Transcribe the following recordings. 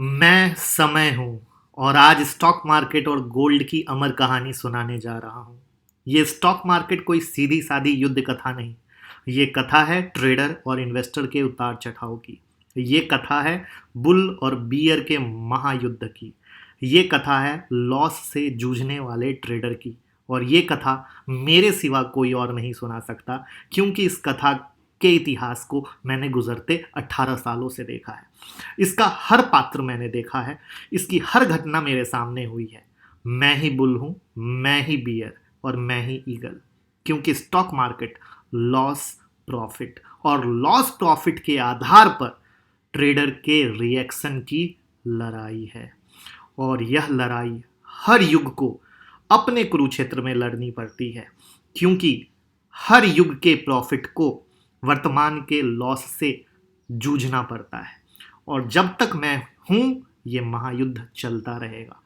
मैं समय हूं और आज स्टॉक मार्केट और गोल्ड की अमर कहानी सुनाने जा रहा हूं। ये स्टॉक मार्केट कोई सीधी सादी युद्ध कथा नहीं। ये कथा है ट्रेडर और इन्वेस्टर के उतार चढ़ाव की। ये कथा है बुल और बियर के महायुद्ध की। ये कथा है लॉस से जूझने वाले ट्रेडर की। और ये कथा मेरे सिवा कोई और नहीं सुना सकता, क्योंकि इस कथा के इतिहास को मैंने गुजरते 18 सालों से देखा है। इसका हर पात्र मैंने देखा है। इसकी हर घटना मेरे सामने हुई है। मैं ही बुल हूं, मैं ही बियर और मैं ही ईगल। क्योंकि स्टॉक मार्केट लॉस प्रॉफिट और लॉस प्रॉफिट के आधार पर ट्रेडर के रिएक्शन की लड़ाई है। और यह लड़ाई हर युग को अपने कुरुक्षेत्र में लड़नी पड़ती है, क्योंकि हर युग के प्रॉफिट को वर्तमान के लॉस से जूझना पड़ता है। और जब तक मैं हूं, ये महायुद्ध चलता रहेगा।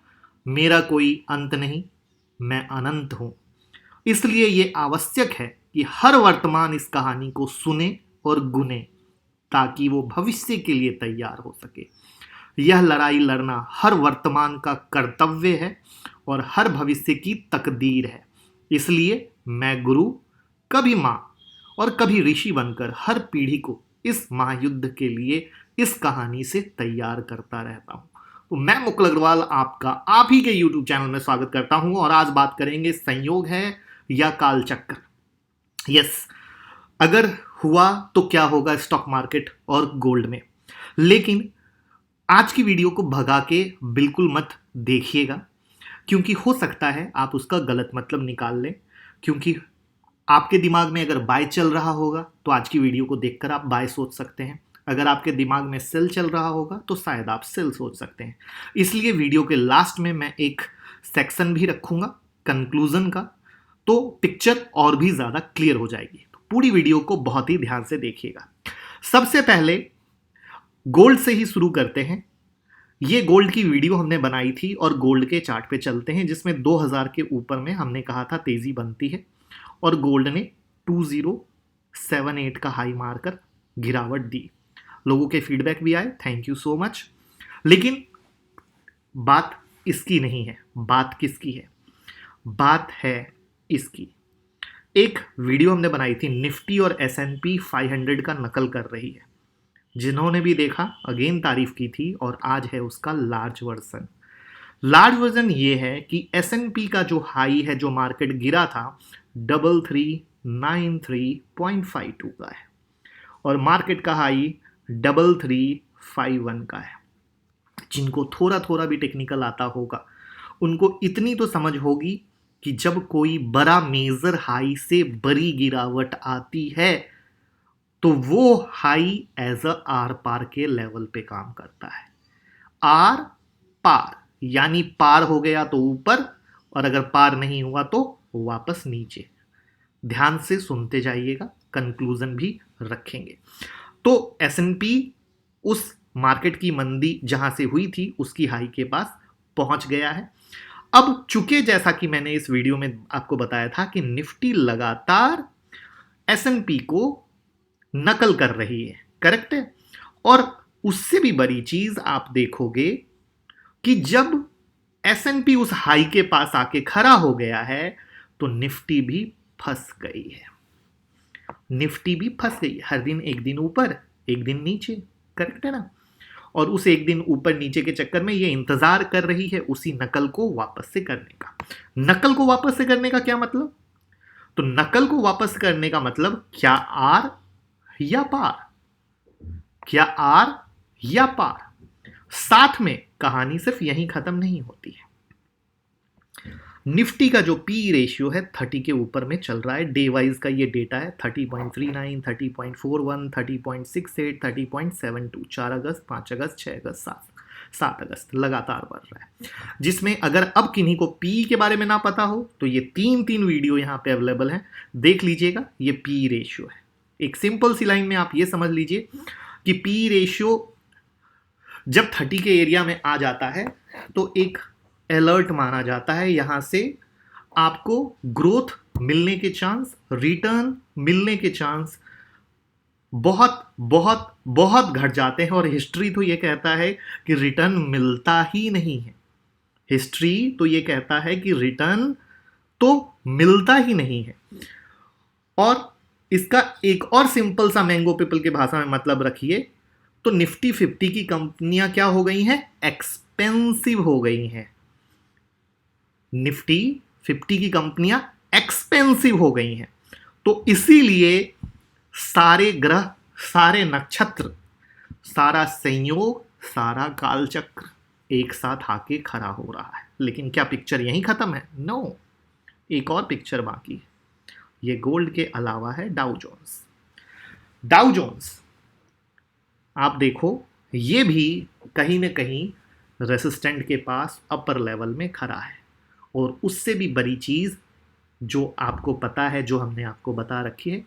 मेरा कोई अंत नहीं, मैं अनंत हूं। इसलिए ये आवश्यक है कि हर वर्तमान इस कहानी को सुने और गुने, ताकि वो भविष्य के लिए तैयार हो सके। यह लड़ाई लड़ना हर वर्तमान का कर्तव्य है और हर भविष्य की तकदीर है। इसलिए मैं गुरु, कभी मां और कभी ऋषि बनकर हर पीढ़ी को इस महायुद्ध के लिए इस कहानी से तैयार करता रहता हूं। तो मैं मुकुल अग्रवाल आपका आप ही के YouTube चैनल में स्वागत करता हूं और आज बात करेंगे संयोग है या कालचक्र। यस, अगर हुआ तो क्या होगा स्टॉक मार्केट और गोल्ड में। लेकिन आज की वीडियो को भगा के बिल्कुल मत देखिएगा, क्योंकि हो सकता है आप उसका गलत मतलब निकाल लें। क्योंकि आपके दिमाग में अगर बाय चल रहा होगा तो आज की वीडियो को देखकर आप बाय सोच सकते हैं। अगर आपके दिमाग में सेल चल रहा होगा तो शायद आप सेल सोच सकते हैं। इसलिए वीडियो के लास्ट में मैं एक सेक्शन भी रखूंगा कंक्लूजन का, तो पिक्चर और भी ज़्यादा क्लियर हो जाएगी। तो पूरी वीडियो को बहुत ही ध्यान से देखिएगा। सबसे पहले गोल्ड से ही शुरू करते हैं। ये गोल्ड की वीडियो हमने बनाई थी और गोल्ड के चार्ट पे चलते हैं, जिसमें 2000 के ऊपर में हमने कहा था तेजी बनती है और गोल्ड ने 2078 का हाई मारकर गिरावट दी। लोगों के फीडबैक भी आए, थैंक यू सो मच। लेकिन बात इसकी नहीं है। बात किसकी है? बात है इसकी। एक वीडियो हमने बनाई थी, निफ्टी और S&P 500 का नकल कर रही है। जिन्होंने भी देखा अगेन तारीफ की थी, और आज है उसका लार्ज वर्जन। लार्ज वर्जन ये है कि S&P का जो हाई है, जो मार्केट गिरा था, 3393.52 का है और मार्केट का हाई 3351 का है। जिनको थोड़ा थोड़ा भी टेक्निकल आता होगा उनको इतनी तो समझ होगी कि जब कोई बड़ा मेजर हाई से बड़ी गिरावट आती है तो वो हाई एज अ आर पार के लेवल पे काम करता है। आर पार यानी पार हो गया तो ऊपर, और अगर पार नहीं हुआ तो वापस नीचे। ध्यान से सुनते जाइएगा, कंक्लूजन भी रखेंगे। तो S&P उस मार्केट की मंदी जहां से हुई थी उसकी हाई के पास पहुंच गया है। अब चूंकि जैसा कि मैंने इस वीडियो में आपको बताया था कि निफ्टी लगातार S&P को नकल कर रही है, करेक्ट है। और उससे भी बड़ी चीज आप देखोगे कि जब S&P उस हाई के पास आके खड़ा हो गया है तो निफ्टी भी फंस गई है। निफ्टी भी फंस गई। हर दिन एक दिन ऊपर एक दिन नीचे, करेक्ट है ना। और उस एक दिन ऊपर नीचे के चक्कर में ये इंतजार कर रही है उसी नकल को वापस से करने का। नकल को वापस से करने का क्या मतलब? तो नकल को वापस करने का मतलब क्या आर या पार? क्या आर या पार? साथ में कहानी सिर्फ यहीं खत्म नहीं होती है। निफ्टी का जो पी रेशियो है 30 के ऊपर में चल रहा है। डे वाइज का ये डेटा है 30.39, 30.41, 30.68, 30.72। 4 अगस्त, 5 अगस्त, 6 अगस्त, 7 अगस्त लगातार बढ़ रहा है। जिसमें अगर अब किन्हीं को पी के बारे में ना पता हो तो ये तीन वीडियो यहाँ पे अवेलेबल है, देख लीजिएगा। ये पी रेशियो है। एक सिंपल सी लाइन में आप ये समझ लीजिए कि पी रेशियो जब 30 के एरिया में आ जाता है तो एक अलर्ट माना जाता है। यहां से आपको ग्रोथ मिलने के चांस, रिटर्न मिलने के चांस बहुत बहुत बहुत घट जाते हैं और हिस्ट्री तो ये कहता है कि रिटर्न मिलता ही नहीं है। हिस्ट्री तो ये कहता है कि रिटर्न तो मिलता ही नहीं है। और इसका एक और सिंपल सा मैंगो पीपल की भाषा में मतलब रखिए तो निफ्टी 50 की कंपनियां क्या हो गई हैं? एक्सपेंसिव हो गई हैं। निफ्टी 50 की कंपनियां एक्सपेंसिव हो गई हैं। तो इसीलिए सारे ग्रह, सारे नक्षत्र, सारा संयोग, सारा कालचक्र एक साथ आके खड़ा हो रहा है। लेकिन क्या पिक्चर यहीं खत्म है? नो, एक और पिक्चर बाकी है। ये गोल्ड के अलावा है डाउ जोन्स। डाउ जोन्स आप देखो, ये भी कहीं ना कहीं रेसिस्टेंट के पास अपर लेवल में खड़ा है। और उससे भी बड़ी चीज जो आपको पता है, जो हमने आपको बता रखी है,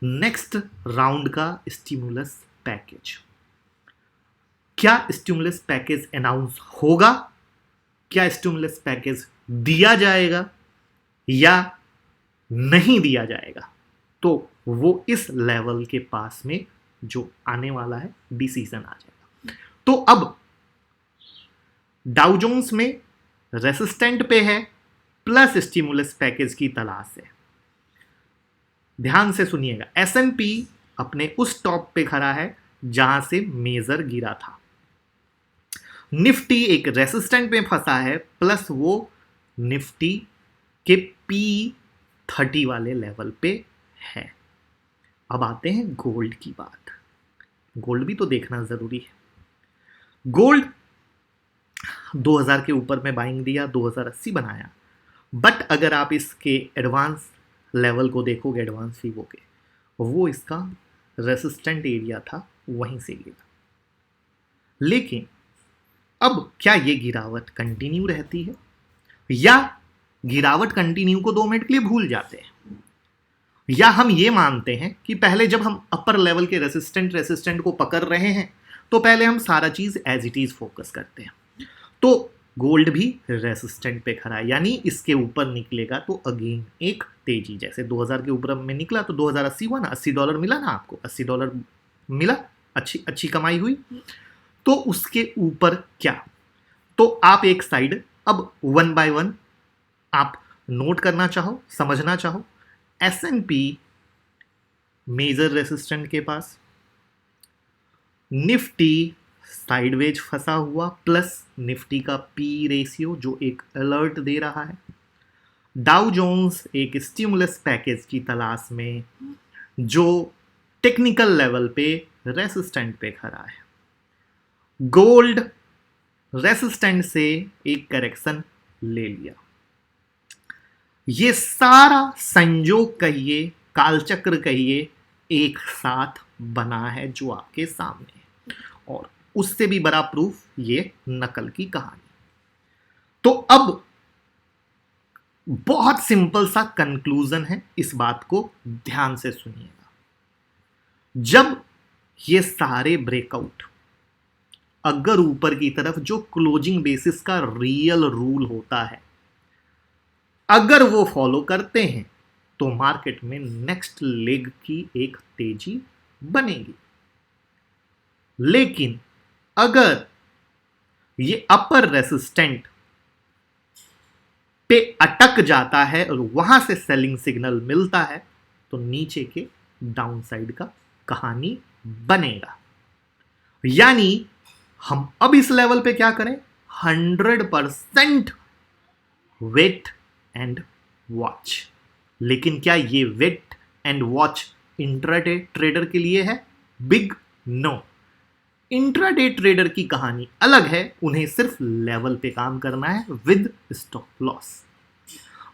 नेक्स्ट राउंड का स्टिमुलस पैकेज। क्या स्टिमुलस पैकेज अनाउंस होगा? क्या स्टिमुलस पैकेज दिया जाएगा या नहीं दिया जाएगा? तो वो इस लेवल के पास में जो आने वाला है डिसीजन आ जाएगा। तो अब डाउ जोन्स में रेसिस्टेंट पे है प्लस स्टिमुलस पैकेज की तलाश है। ध्यान से सुनिएगा, S&P अपने उस टॉप पे खड़ा है जहां से मेजर गिरा था। निफ्टी एक रेसिस्टेंट में फंसा है प्लस वो निफ्टी के P30 वाले लेवल पे है। अब आते हैं गोल्ड की बात। गोल्ड भी तो देखना जरूरी है। गोल्ड 2000 के ऊपर में बाइंग दिया, 2080 बनाया, बट अगर आप इसके एडवांस लेवल को देखोगे, एडवांस फीवो के, वो इसका रेसिस्टेंट एरिया था, वहीं से गिरा। लेकिन अब क्या ये गिरावट कंटिन्यू रहती है या गिरावट कंटिन्यू को 2 मिनट के लिए भूल जाते हैं? या हम ये मानते हैं कि पहले जब हम अपर लेवल के रेसिस्टेंट को पकड़ रहे हैं तो पहले हम सारा चीज एज इट इज फोकस करते हैं। तो गोल्ड भी रेसिस्टेंट पे खड़ा है, यानी इसके ऊपर निकलेगा तो अगेन एक तेजी, जैसे 2000 के ऊपर में निकला तो 2080 हुआ ना, $80 मिला ना आपको, $80 मिला, अच्छी कमाई हुई। तो उसके ऊपर क्या? तो आप एक साइड अब 1 बाय 1 आप नोट करना चाहो, समझना चाहो, S&P मेजर रेसिस्टेंट के पास, निफ्टी साइडवेज फंसा हुआ प्लस निफ्टी का P रेशियो जो एक अलर्ट दे रहा है, डाउ जोन्स एक स्टिमुलस पैकेज की तलाश में जो टेक्निकल लेवल पे रेसिस्टेंट पे खड़ा है, गोल्ड रेसिस्टेंट से एक करेक्शन ले लिया। ये सारा संयोग कहिए, कालचक्र कहिए, एक साथ बना है जो आपके सामने है। और उससे भी बड़ा प्रूफ ये नकल की कहानी। तो अब बहुत सिंपल सा कंक्लूजन है, इस बात को ध्यान से सुनिएगा। जब ये सारे ब्रेकआउट अगर ऊपर की तरफ, जो क्लोजिंग बेसिस का रियल रूल होता है, अगर वो फॉलो करते हैं तो मार्केट में नेक्स्ट लेग की एक तेजी बनेगी। लेकिन अगर ये अपर रेसिस्टेंट पे अटक जाता है और वहां से सेलिंग सिग्नल मिलता है तो नीचे के डाउनसाइड का कहानी बनेगा। यानी हम अब इस लेवल पे क्या करें? 100% वेट एंड वॉच। लेकिन क्या ये wait and watch intraday trader के लिए है? Big no. इंट्राडे ट्रेडर की कहानी अलग है, उन्हें सिर्फ लेवल पे काम करना है with stop loss.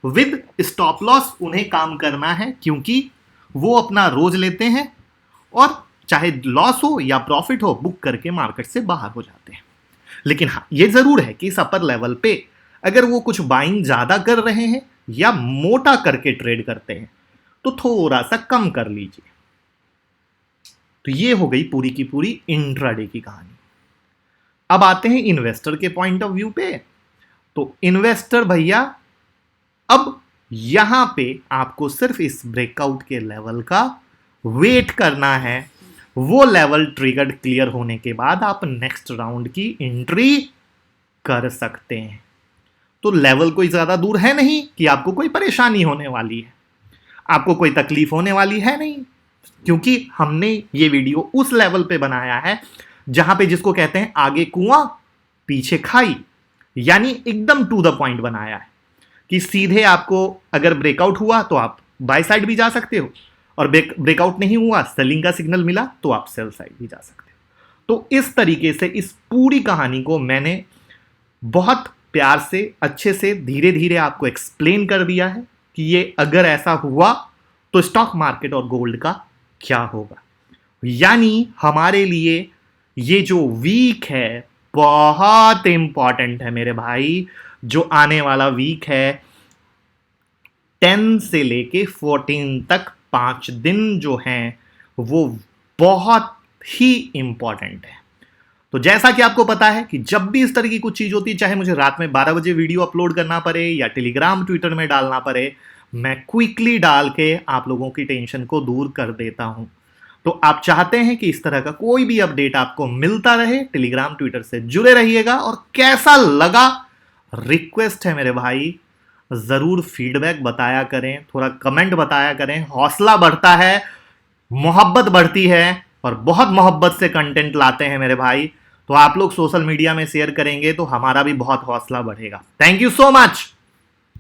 With stop loss उन्हें काम करना है क्योंकि वो अपना रोज लेते हैं और चाहे लॉस हो या प्रॉफिट हो, बुक करके मार्केट से बाहर हो जाते हैं। लेकिन हाँ, ये जरूर है कि इस अपर लेवल पे अगर वो कुछ बाइंग ज्यादा कर रहे हैं या मोटा करके ट्रेड करते हैं तो थोड़ा सा कम कर लीजिए। तो ये हो गई पूरी की पूरी इंट्राडे की कहानी। अब आते हैं इन्वेस्टर के पॉइंट ऑफ व्यू पे। तो इन्वेस्टर भैया, अब यहां पे आपको सिर्फ इस ब्रेकआउट के लेवल का वेट करना है वो लेवल ट्रिगर्ड क्लियर होने के बाद आप नेक्स्ट राउंड की एंट्री कर सकते हैं। तो लेवल कोई ज्यादा दूर है नहीं कि आपको कोई परेशानी होने वाली है, आपको कोई तकलीफ होने वाली है नहीं, क्योंकि हमने ये वीडियो उस लेवल पे बनाया है जहां पे जिसको कहते हैं आगे कुआं पीछे खाई, यानी एकदम टू द पॉइंट बनाया है कि सीधे आपको अगर ब्रेकआउट हुआ तो आप बाय साइड भी जा सकते हो, और ब्रेकआउट नहीं हुआ, सेलिंग का सिग्नल मिला तो आप सेल साइड भी जा सकते हो। तो इस तरीके से इस पूरी कहानी को मैंने बहुत प्यार से, अच्छे से, धीरे धीरे आपको एक्सप्लेन कर दिया है कि ये अगर ऐसा हुआ तो स्टॉक मार्केट और गोल्ड का क्या होगा। यानी हमारे लिए ये जो वीक है बहुत इंपॉर्टेंट है मेरे भाई। जो आने वाला वीक है 10 से लेके 14 तक 5 दिन जो हैं वो बहुत ही इंपॉर्टेंट है। तो जैसा कि आपको पता है कि जब भी इस तरह की कुछ चीज होती है, चाहे मुझे रात में 12 बजे वीडियो अपलोड करना पड़े या टेलीग्राम ट्विटर में डालना पड़े, मैं क्विकली डाल के आप लोगों की टेंशन को दूर कर देता हूं। तो आप चाहते हैं कि इस तरह का कोई भी अपडेट आपको मिलता रहे, टेलीग्राम ट्विटर से जुड़े रहिएगा। और कैसा लगा, रिक्वेस्ट है मेरे भाई, जरूर फीडबैक बताया करें, थोड़ा कमेंट बताया करें, हौसला बढ़ता है, मोहब्बत बढ़ती है, और बहुत मोहब्बत से कंटेंट लाते हैं मेरे भाई। तो आप लोग सोशल मीडिया में शेयर करेंगे तो हमारा भी बहुत हौसला बढ़ेगा। Thank you so much.